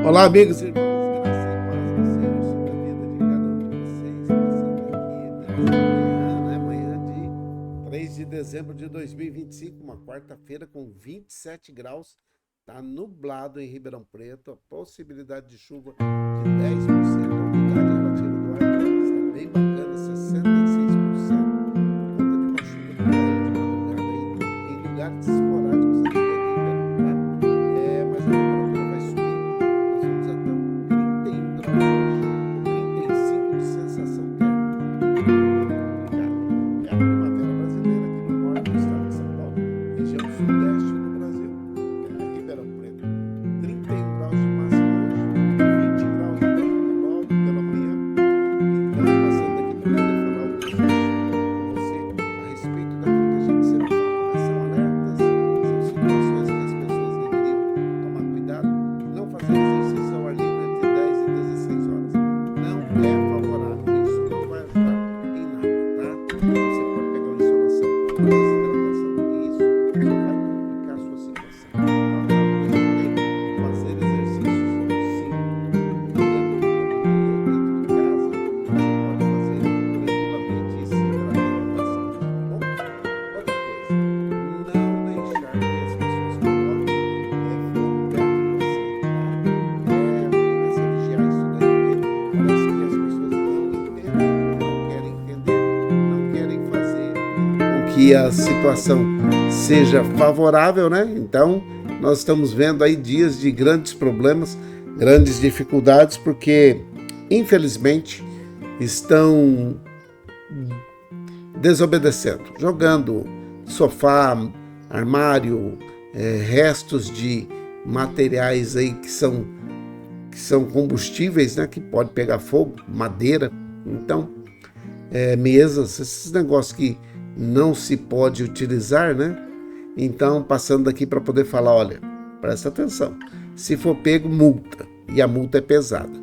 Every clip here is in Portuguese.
Olá, amigos e irmãos, graça e paz do Senhor sobre a vida de cada um de vocês, passando aqui nesta manhã, manhã de 3 de dezembro de 2025, uma quarta-feira com 27 graus, está nublado em Ribeirão Preto, a possibilidade de chuva de 10%, a umidade relativa do ar está bem bacana, 66%, por conta de uma chuva que caiu de madrugada aí, em lugares esporádicos aqui em Ribeirão, tá? Mas a temperatura vai subir. Nós vamos até um 31 graus hoje, 35 de sensação térmica. É a primavera brasileira aqui no norte do estado de São Paulo, região sudeste do Brasil. Ribeirão Preto, 31 graus de máxima hoje, 20 graus de mínima logo pela manhã. Então, passando aqui para poder falar algumas coisas com você a respeito daquilo que a gente sempre fala, né? São alertas, são situações que as pessoas deveriam tomar cuidado, não fazer exercício ao ar livre entre 10 e 16 horas. Não é favorável, isso não vai ajudar em nada, tá? Você pode pegar uma insolação, uma desidratação, e isso só vai complicar a sua situação. Fazer exercícios, sim, dentro da academia, dentro de casa, você pode fazer tranquilamente e se hidratando bastante, tá bom? Outra coisa, não deixar que as pessoas coloquem fogo perto de você, tá? Começa a vigiar isso daí, porque parece que as pessoas não entendem, não querem entender, não querem fazer com que a situação seja favorável, né? Então, nós estamos vendo aí dias de grandes problemas, grandes dificuldades, porque, infelizmente, estão desobedecendo, jogando sofá, armário, restos de materiais aí que são combustíveis, né? Que pode pegar fogo, madeira, então, mesas, esses negócios que não se pode utilizar, né? Então, passando aqui para poder falar, olha, presta atenção, se for pego, multa, e a multa é pesada.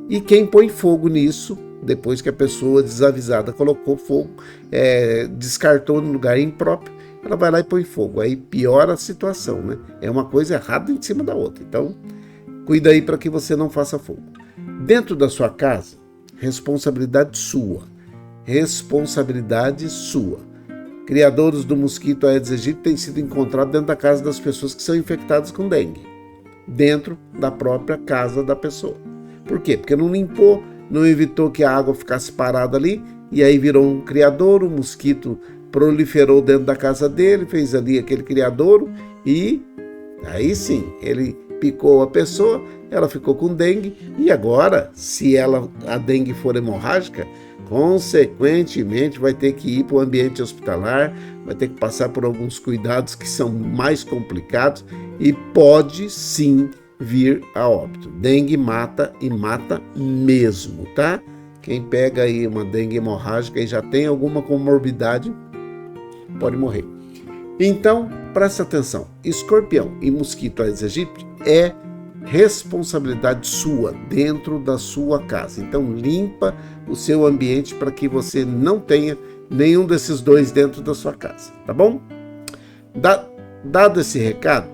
E quem põe fogo nisso, depois que a pessoa desavisada colocou fogo, descartou no lugar impróprio, ela vai lá e põe fogo, aí piora a situação, né? É uma coisa errada em cima da outra, então cuida aí para que você não faça fogo. Dentro da sua casa, responsabilidade sua, Criadores do mosquito Aedes aegypti têm sido encontrados dentro da casa das pessoas que são infectadas com dengue, dentro da própria casa da pessoa. Por quê? Porque não limpou, não evitou que a água ficasse parada ali, e aí virou um criadouro, o mosquito proliferou dentro da casa dele, fez ali aquele criadouro, e aí sim, ele picou a pessoa, ela ficou com dengue, e agora, se a dengue for hemorrágica, consequentemente vai ter que ir para o ambiente hospitalar, vai ter que passar por alguns cuidados que são mais complicados e pode sim vir a óbito. Dengue mata e mata mesmo, tá? Quem pega aí uma dengue hemorrágica e já tem alguma comorbidade pode morrer. Então, presta atenção, escorpião e mosquito Aedes aegypti é responsabilidade sua dentro da sua casa. Então limpa o seu ambiente para que você não tenha nenhum desses dois dentro da sua casa, tá bom? Dado esse recado,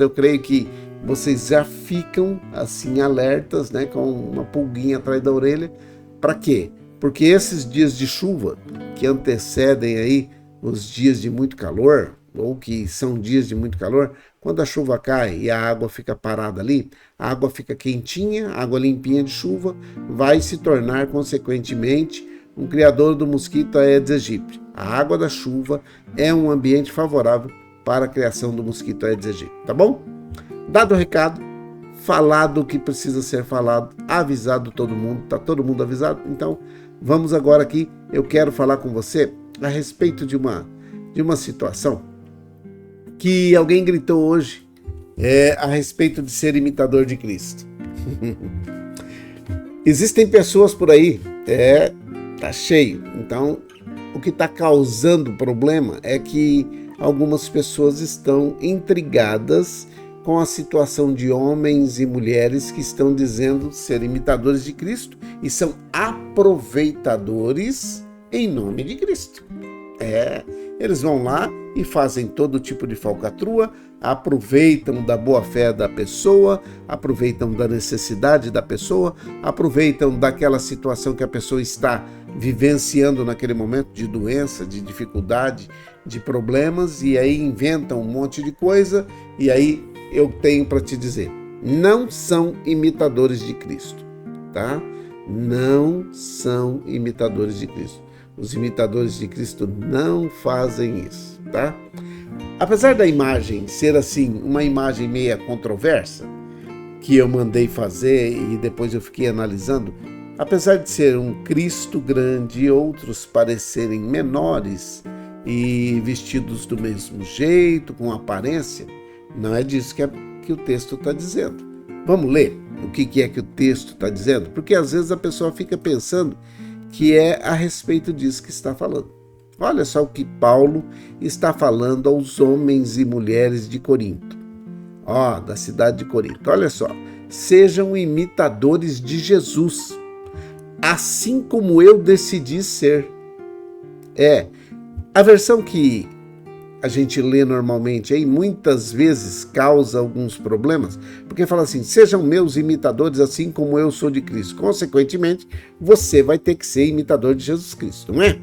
eu creio que vocês já ficam assim alertas, né, com uma pulguinha atrás da orelha. Para quê? Porque esses dias de chuva que antecedem aí os dias de muito calor, ou que são dias de muito calor, quando a chuva cai e a água fica parada ali, a água fica quentinha, água limpinha de chuva, vai se tornar, consequentemente, um criador do mosquito Aedes aegypti. A água da chuva é um ambiente favorável para a criação do mosquito Aedes aegypti, tá bom? Dado o recado, falado o que precisa ser falado, avisado todo mundo, tá todo mundo avisado? Então, vamos agora aqui, eu quero falar com você a respeito de uma situação que alguém gritou hoje a respeito de ser imitador de Cristo. Existem pessoas por aí, tá cheio. Então, o que está causando problema é que algumas pessoas estão intrigadas com a situação de homens e mulheres que estão dizendo ser imitadores de Cristo e são aproveitadores em nome de Cristo. Eles vão lá e fazem todo tipo de falcatrua, aproveitam da boa-fé da pessoa, aproveitam da necessidade da pessoa, aproveitam daquela situação que a pessoa está vivenciando naquele momento de doença, de dificuldade, de problemas, e aí inventam um monte de coisa. E aí eu tenho para te dizer, não são imitadores de Cristo, tá? Não são imitadores de Cristo. Os imitadores de Cristo não fazem isso, tá? Apesar da imagem ser assim, uma imagem meia controversa, que eu mandei fazer e depois eu fiquei analisando, apesar de ser um Cristo grande e outros parecerem menores e vestidos do mesmo jeito, com aparência, não é disso que o texto está dizendo. Vamos ler o que é que o texto está dizendo? Porque às vezes a pessoa fica pensando que é a respeito disso que está falando. Olha só o que Paulo está falando aos homens e mulheres de Corinto. Da cidade de Corinto. Olha só. Sejam imitadores de Jesus, assim como eu decidi ser. A versão que a gente lê normalmente aí muitas vezes causa alguns problemas, porque fala assim, sejam meus imitadores assim como eu sou de Cristo. Consequentemente, você vai ter que ser imitador de Jesus Cristo, não é?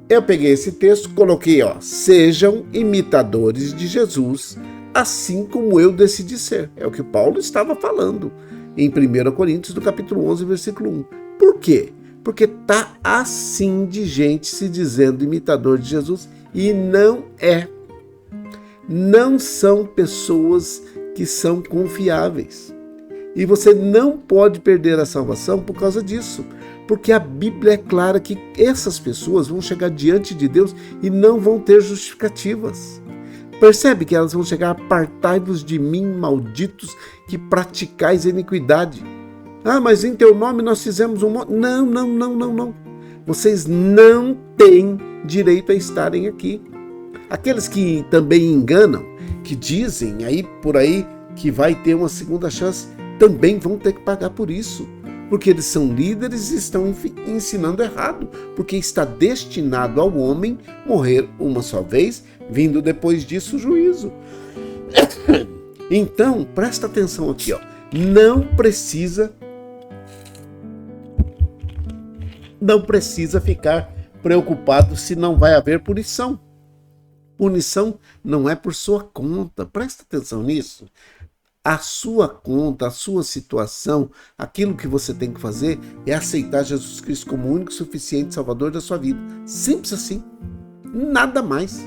Eu peguei esse texto, coloquei, sejam imitadores de Jesus, assim como eu decidi ser. É o que Paulo estava falando em 1 Coríntios, do capítulo 11, versículo 1. Por quê? Porque tá assim de gente se dizendo imitador de Jesus e não é. Não são pessoas que são confiáveis. E você não pode perder a salvação por causa disso. Porque a Bíblia é clara que essas pessoas vão chegar diante de Deus e não vão ter justificativas. Percebe que elas vão chegar, apartai-vos de mim, malditos, que praticais iniquidade. Mas em teu nome nós fizemos um monte. Não. Vocês não têm direito a estarem aqui. Aqueles que também enganam, que dizem por aí que vai ter uma segunda chance, também vão ter que pagar por isso. Porque eles são líderes e estão ensinando errado. Porque está destinado ao homem morrer uma só vez, vindo depois disso o juízo. Então, presta atenção aqui, Não precisa ficar preocupado se não vai haver punição. Punição não é por sua conta. Presta atenção nisso. A sua conta, a sua situação, aquilo que você tem que fazer é aceitar Jesus Cristo como o único e suficiente Salvador da sua vida. Simples assim. Nada mais.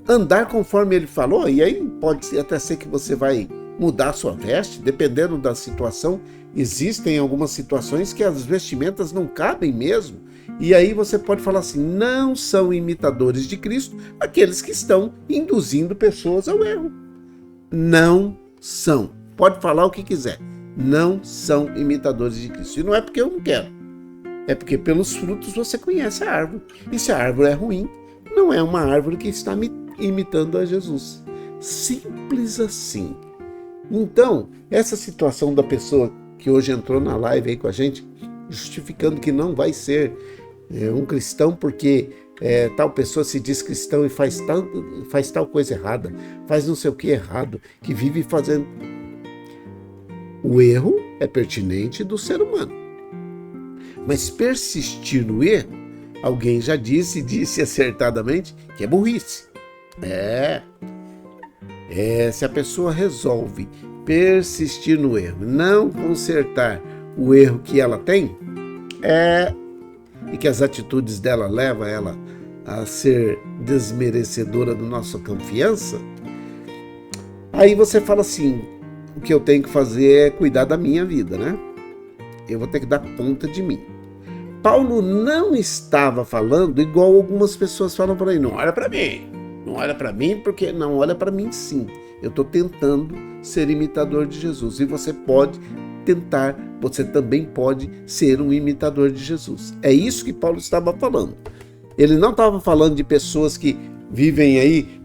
Andar conforme ele falou, e aí pode até ser que você vai mudar a sua veste, dependendo da situação. Existem algumas situações que as vestimentas não cabem mesmo. E aí você pode falar assim, não são imitadores de Cristo aqueles que estão induzindo pessoas ao erro. Não são. Pode falar o que quiser. Não são imitadores de Cristo. E não é porque eu não quero. É porque pelos frutos você conhece a árvore. E se a árvore é ruim, não é uma árvore que está imitando a Jesus. Simples assim. Então, essa situação da pessoa que hoje entrou na live aí com a gente, justificando que não vai ser um cristão porque tal pessoa se diz cristão e faz tal coisa errada, faz não sei o que errado, que vive fazendo. O erro é pertinente do ser humano. Mas persistir no erro, alguém já disse acertadamente, que é burrice. Se a pessoa resolve persistir no erro, não consertar o erro que ela tem, e que as atitudes dela levam ela a ser desmerecedora da nossa confiança, aí você fala assim, o que eu tenho que fazer é cuidar da minha vida, né? Eu vou ter que dar conta de mim. Paulo não estava falando igual algumas pessoas falam por aí, não olha para mim, não olha para mim, porque não olha para mim sim. Eu estou tentando ser imitador de Jesus e você pode tentar, você também pode ser um imitador de Jesus. É isso que Paulo estava falando. Ele não estava falando de pessoas que vivem aí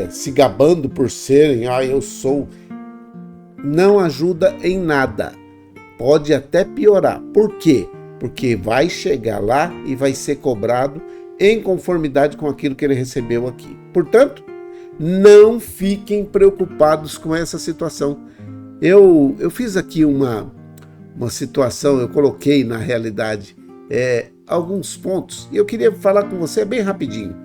se gabando por serem, eu sou. Não ajuda em nada. Pode até piorar. Por quê? Porque vai chegar lá e vai ser cobrado em conformidade com aquilo que ele recebeu aqui. Portanto, não fiquem preocupados com essa situação. Eu fiz aqui uma situação, eu coloquei na realidade alguns pontos, e eu queria falar com você bem rapidinho.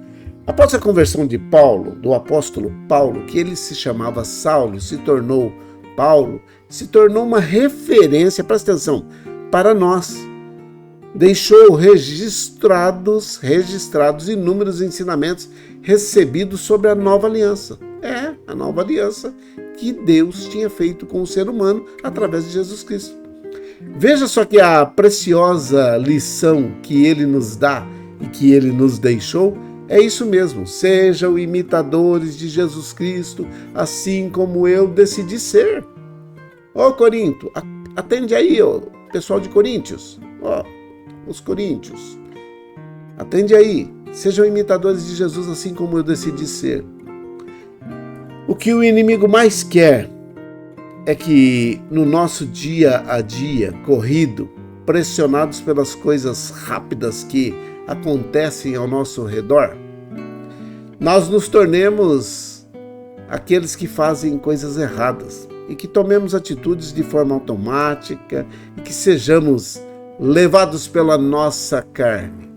Após a conversão de Paulo, do apóstolo Paulo, que ele se chamava Saulo, se tornou Paulo, se tornou uma referência, presta atenção, para nós. Deixou registrados inúmeros ensinamentos recebidos sobre a nova aliança. A nova aliança que Deus tinha feito com o ser humano através de Jesus Cristo. Veja só que a preciosa lição que ele nos dá e que ele nos deixou é isso mesmo. Sejam imitadores de Jesus Cristo, assim como eu decidi ser. Corinto, atende aí, pessoal de Coríntios. Os coríntios, atende aí, sejam imitadores de Jesus assim como eu decidi ser. O que o inimigo mais quer é que no nosso dia a dia corrido, pressionados pelas coisas rápidas que acontecem ao nosso redor, nós nos tornemos aqueles que fazem coisas erradas e que tomemos atitudes de forma automática e que sejamos levados pela nossa carne.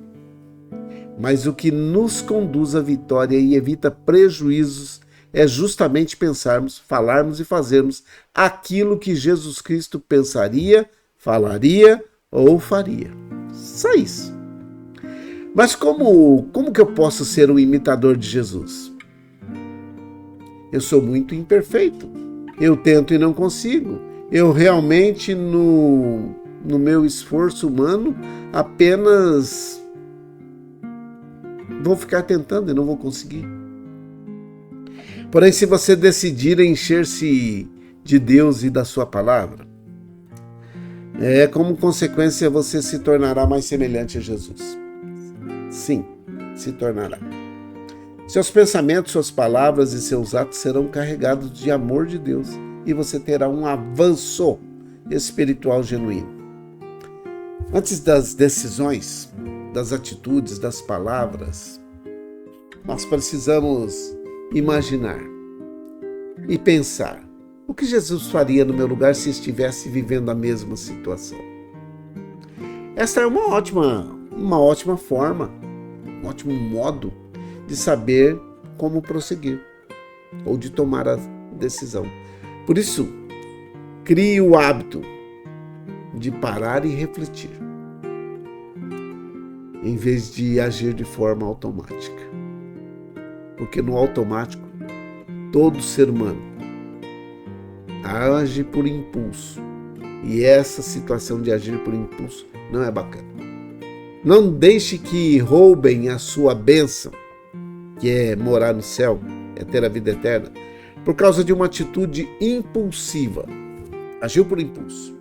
Mas o que nos conduz à vitória e evita prejuízos é justamente pensarmos, falarmos e fazermos aquilo que Jesus Cristo pensaria, falaria ou faria. Só isso. Mas como que eu posso ser um imitador de Jesus? Eu sou muito imperfeito. Eu tento e não consigo. Eu realmente, no meu esforço humano, apenas vou ficar tentando e não vou conseguir. Porém, se você decidir encher-se de Deus e da sua palavra, como consequência você se tornará mais semelhante a Jesus. Sim, se tornará. Seus pensamentos, suas palavras e seus atos serão carregados de amor de Deus e você terá um avanço espiritual genuíno. Antes das decisões, das atitudes, das palavras, nós precisamos imaginar e pensar o que Jesus faria no meu lugar se estivesse vivendo a mesma situação. Esta é uma ótima forma, um ótimo modo de saber como prosseguir ou de tomar a decisão. Por isso, crie o hábito de parar e refletir, em vez de agir de forma automática. Porque no automático, todo ser humano age por impulso. E essa situação de agir por impulso não é bacana. Não deixe que roubem a sua bênção, que é morar no céu, é ter a vida eterna, por causa de uma atitude impulsiva. Agiu por impulso.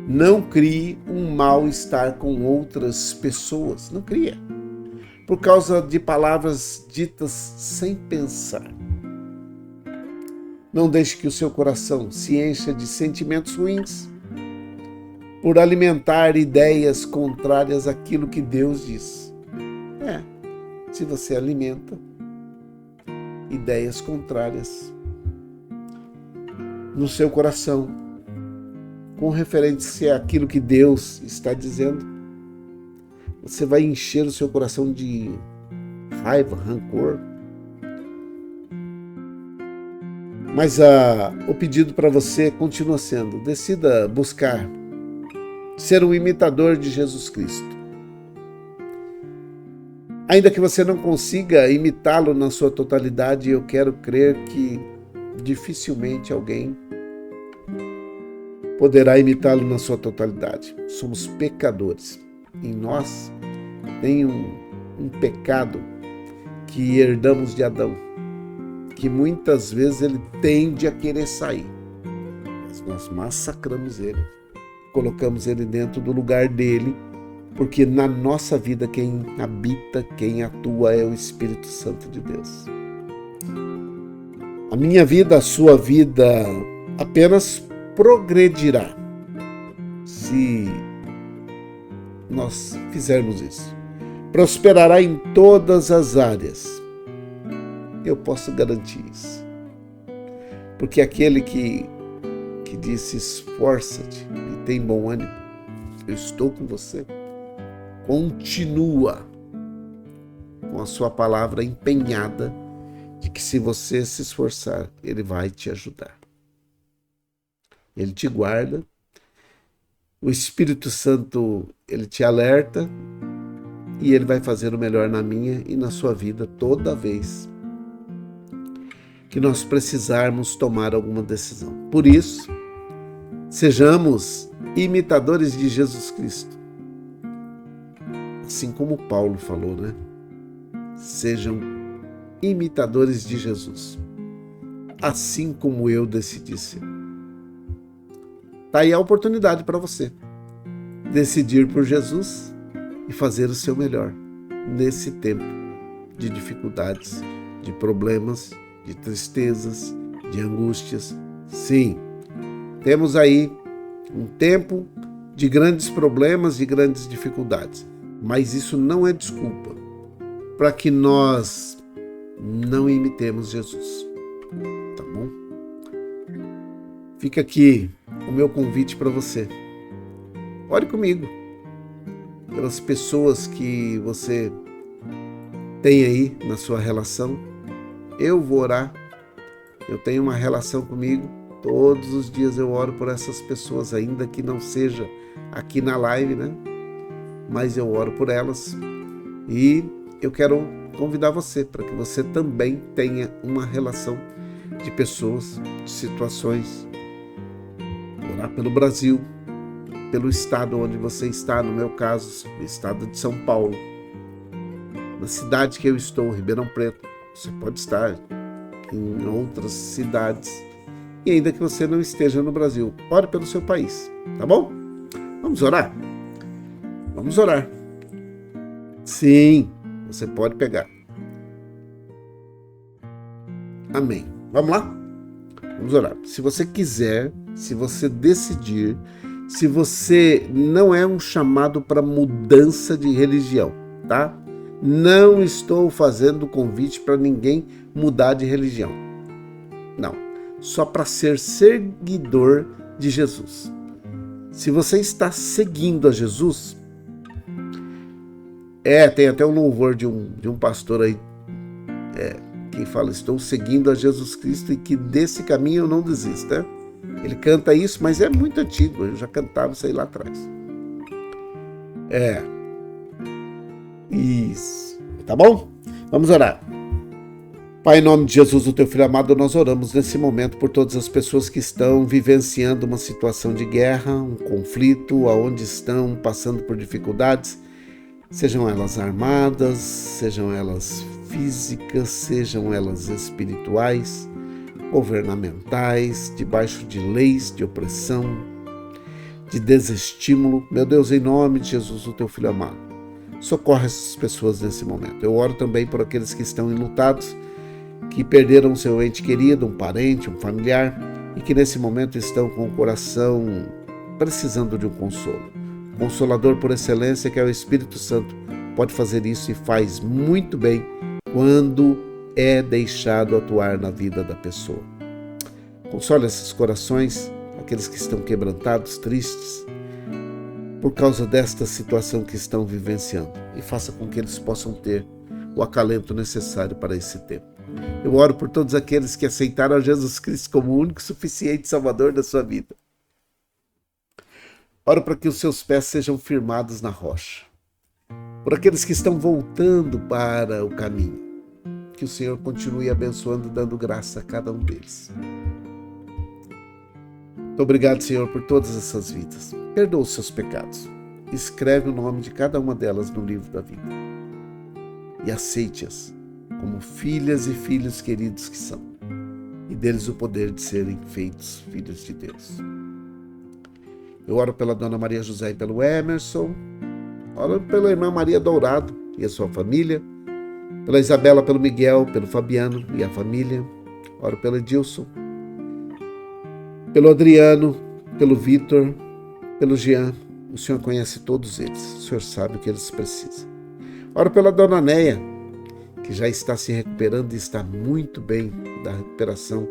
Não crie um mal-estar com outras pessoas. Não cria. Por causa de palavras ditas sem pensar. Não deixe que o seu coração se encha de sentimentos ruins por alimentar ideias contrárias àquilo que Deus diz. Se você alimenta ideias contrárias no seu coração, com referência àquilo que Deus está dizendo, você vai encher o seu coração de raiva, rancor. Mas o pedido para você continua sendo: decida buscar ser um imitador de Jesus Cristo. Ainda que você não consiga imitá-lo na sua totalidade, eu quero crer que dificilmente alguém poderá imitá-lo na sua totalidade. Somos pecadores. Em nós tem um pecado que herdamos de Adão, que muitas vezes ele tende a querer sair. Mas nós massacramos ele, colocamos ele dentro do lugar dele, porque na nossa vida quem habita, quem atua é o Espírito Santo de Deus. A minha vida, a sua vida apenas progredirá se nós fizermos isso. prosperará em todas as áreas. Eu posso garantir isso. Porque aquele que disse esforça-te e tem bom ânimo, eu estou com você, continua com a sua palavra empenhada de que se você se esforçar, ele vai te ajudar. Ele te guarda, o Espírito Santo, ele te alerta e ele vai fazer o melhor na minha e na sua vida toda vez que nós precisarmos tomar alguma decisão. Por isso, sejamos imitadores de Jesus Cristo. Assim como Paulo falou, né? Sejam imitadores de Jesus. Assim como eu decidi ser. Tá aí a oportunidade para você decidir por Jesus e fazer o seu melhor nesse tempo de dificuldades, de problemas, de tristezas, de angústias. Sim, temos aí um tempo de grandes problemas, de grandes dificuldades, mas isso não é desculpa para que nós não imitemos Jesus, tá bom? Fica aqui o meu convite para você. Ore comigo pelas pessoas que você tem aí na sua relação. Eu vou orar. Eu tenho uma relação comigo. Todos os dias eu oro por essas pessoas, ainda que não seja aqui na live, né? Mas eu oro por elas. E eu quero convidar você para que você também tenha uma relação de pessoas, de situações. Orar pelo Brasil, pelo estado onde você está, no meu caso, o estado de São Paulo. Na cidade que eu estou, Ribeirão Preto. Você pode estar em outras cidades. E ainda que você não esteja no Brasil, ore pelo seu país, tá bom? Vamos orar? Vamos orar. Sim, você pode pegar. Amém. Vamos lá? Vamos orar. Se você quiser, se você decidir, se você não é um chamado para mudança de religião, tá? Não estou fazendo convite para ninguém mudar de religião. Não. Só para ser seguidor de Jesus. Se você está seguindo a Jesus, tem até um louvor de um pastor aí, que fala, estou seguindo a Jesus Cristo e que desse caminho eu não desisto, né? Ele canta isso, mas é muito antigo, eu já cantava isso aí lá atrás. Isso. Tá bom? Vamos orar. Pai, em nome de Jesus, o teu filho amado, nós oramos nesse momento por todas as pessoas que estão vivenciando uma situação de guerra, um conflito, aonde estão passando por dificuldades, sejam elas armadas, sejam elas físicas, sejam elas espirituais, governamentais, debaixo de leis de opressão, de desestímulo. Meu Deus, em nome de Jesus, o teu filho amado, socorre essas pessoas nesse momento. Eu oro também por aqueles que estão enlutados, que perderam seu ente querido, um parente, um familiar, e que nesse momento estão com o coração precisando de um consolo. Consolador por excelência, que é o Espírito Santo, pode fazer isso e faz muito bem quando é deixado atuar na vida da pessoa. Console esses corações, aqueles que estão quebrantados, tristes, por causa desta situação que estão vivenciando, e faça com que eles possam ter o acalento necessário para esse tempo. Eu oro por todos aqueles que aceitaram a Jesus Cristo como o único e suficiente Salvador da sua vida. Oro para que os seus pés sejam firmados na rocha. Por aqueles que estão voltando para o caminho, que o Senhor continue abençoando, dando graça a cada um deles. Muito obrigado, Senhor, por todas essas vidas. Perdoa os seus pecados. Escreve o nome de cada uma delas no livro da vida. E aceite-as como filhas e filhos queridos que são. E deles o poder de serem feitos filhos de Deus. Eu oro pela Dona Maria José e pelo Emerson. Oro pela irmã Maria Dourado e a sua família. Pela Isabela, pelo Miguel, pelo Fabiano e a família. Oro pelo Edilson. Pelo Adriano, pelo Vitor, pelo Jean. O Senhor conhece todos eles. O Senhor sabe o que eles precisam. Oro pela dona Neia, que já está se recuperando e está muito bem da recuperação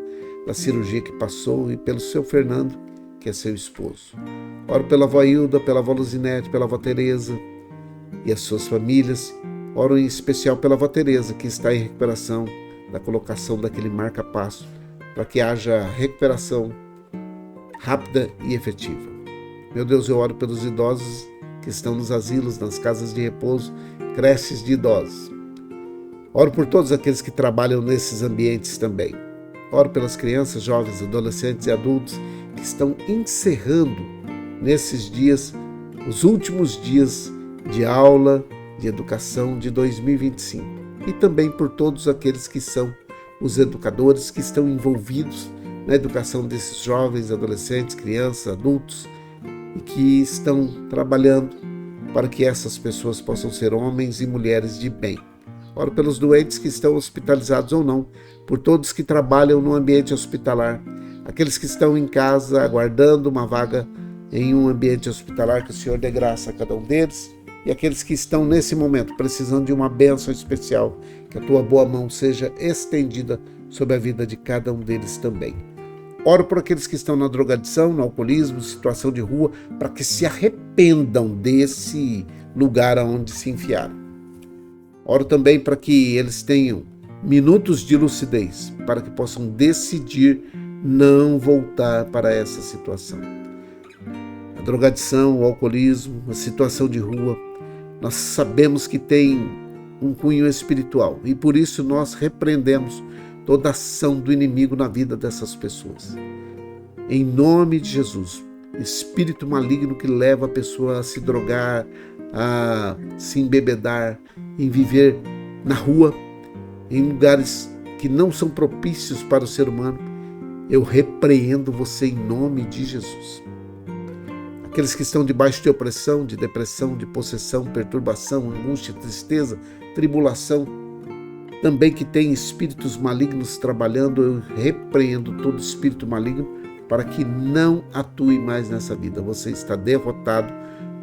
da cirurgia que passou, e pelo seu Fernando, que é seu esposo. Oro pela avó Hilda, pela avó Luzinete, pela avó Tereza e as suas famílias. Oro em especial pela avó Tereza, que está em recuperação da colocação daquele marca-passo, para que haja recuperação rápida e efetiva. Meu Deus, eu oro pelos idosos que estão nos asilos, nas casas de repouso, creches de idosos. Oro por todos aqueles que trabalham nesses ambientes também. Oro pelas crianças, jovens, adolescentes e adultos que estão encerrando nesses dias, os últimos dias de aula, de educação de 2025. E também por todos aqueles que são os educadores que estão envolvidos na educação desses jovens, adolescentes, crianças, adultos, e que estão trabalhando para que essas pessoas possam ser homens e mulheres de bem. Oro pelos doentes que estão hospitalizados ou não, por todos que trabalham no ambiente hospitalar, aqueles que estão em casa aguardando uma vaga em um ambiente hospitalar, que o Senhor dê graça a cada um deles, e aqueles que estão nesse momento precisando de uma bênção especial, que a tua boa mão seja estendida sobre a vida de cada um deles também. Oro por aqueles que estão na drogadição, no alcoolismo, situação de rua, para que se arrependam desse lugar aonde se enfiaram. Oro também para que eles tenham minutos de lucidez, para que possam decidir não voltar para essa situação. A drogadição, o alcoolismo, a situação de rua, nós sabemos que tem um cunho espiritual, e por isso nós repreendemos toda ação do inimigo na vida dessas pessoas. Em nome de Jesus, espírito maligno que leva a pessoa a se drogar, a se embebedar, em viver na rua, em lugares que não são propícios para o ser humano, eu repreendo você em nome de Jesus. Aqueles que estão debaixo de opressão, de depressão, de possessão, perturbação, angústia, tristeza, tribulação, também que tem espíritos malignos trabalhando, eu repreendo todo espírito maligno para que não atue mais nessa vida. Você está derrotado,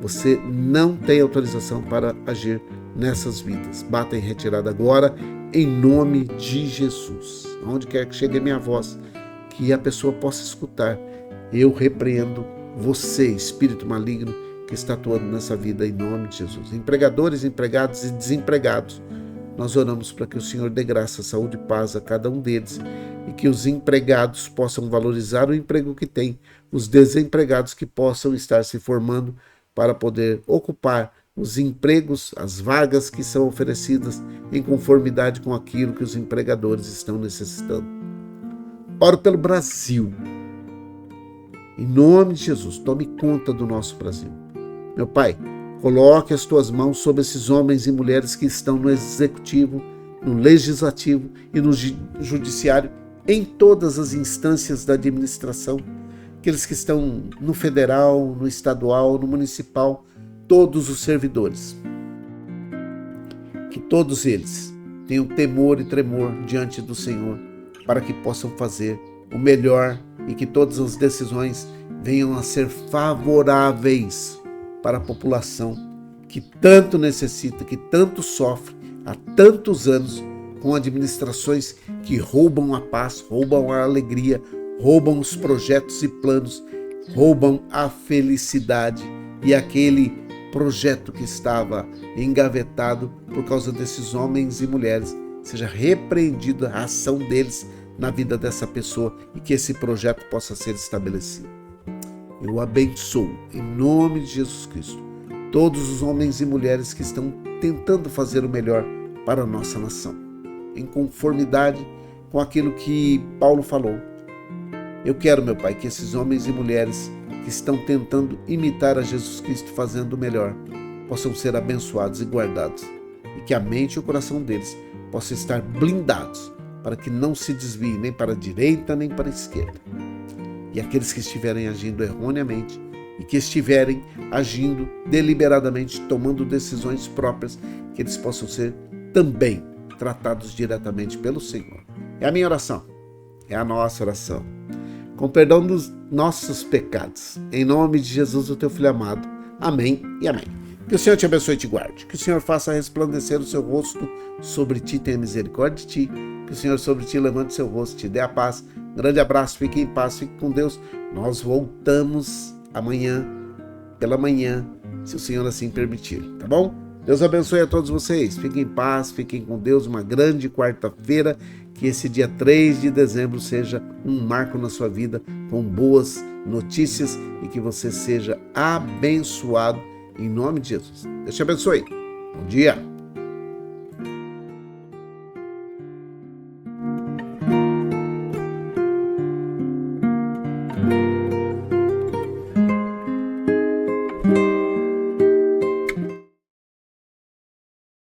você não tem autorização para agir nessas vidas. Bata em retirada agora, em nome de Jesus. Onde quer que chegue a minha voz, que a pessoa possa escutar, eu repreendo você, espírito maligno que está atuando nessa vida, em nome de Jesus. Empregadores, empregados e desempregados, nós oramos para que o Senhor dê graça, saúde e paz a cada um deles, e que os empregados possam valorizar o emprego que têm, os desempregados que possam estar se formando para poder ocupar os empregos, as vagas que são oferecidas em conformidade com aquilo que os empregadores estão necessitando. Oro pelo Brasil. Em nome de Jesus, tome conta do nosso Brasil. Meu Pai, coloque as tuas mãos sobre esses homens e mulheres que estão no executivo, no legislativo e no judiciário, em todas as instâncias da administração, aqueles que estão no federal, no estadual, no municipal, todos os servidores. Que todos eles tenham temor e tremor diante do Senhor, para que possam fazer o melhor e que todas as decisões venham a ser favoráveis para a população que tanto necessita, que tanto sofre há tantos anos com administrações que roubam a paz, roubam a alegria, roubam os projetos e planos, roubam a felicidade, e aquele projeto que estava engavetado por causa desses homens e mulheres, seja repreendida a ação deles na vida dessa pessoa e que esse projeto possa ser estabelecido. Eu abençoo, em nome de Jesus Cristo, todos os homens e mulheres que estão tentando fazer o melhor para a nossa nação, em conformidade com aquilo que Paulo falou. Eu quero, meu Pai, que esses homens e mulheres que estão tentando imitar a Jesus Cristo fazendo o melhor, possam ser abençoados e guardados, e que a mente e o coração deles possam estar blindados, para que não se desviem nem para a direita nem para a esquerda. E aqueles que estiverem agindo erroneamente e que estiverem agindo deliberadamente, tomando decisões próprias, que eles possam ser também tratados diretamente pelo Senhor. É a minha oração, é a nossa oração. Com perdão dos nossos pecados, em nome de Jesus, o teu Filho amado. Amém e amém. Que o Senhor te abençoe e te guarde. Que o Senhor faça resplandecer o seu rosto sobre ti, tenha misericórdia de ti. Que o Senhor sobre ti levante o seu rosto, te dê a paz. Um grande abraço, fique em paz, fique com Deus. Nós voltamos amanhã, pela manhã, se o Senhor assim permitir, tá bom? Deus abençoe a todos vocês. Fiquem em paz, fiquem com Deus. Uma grande quarta-feira. Que esse dia 3 de dezembro seja um marco na sua vida, com boas notícias e que você seja abençoado em nome de Jesus. Deus te abençoe. Bom dia.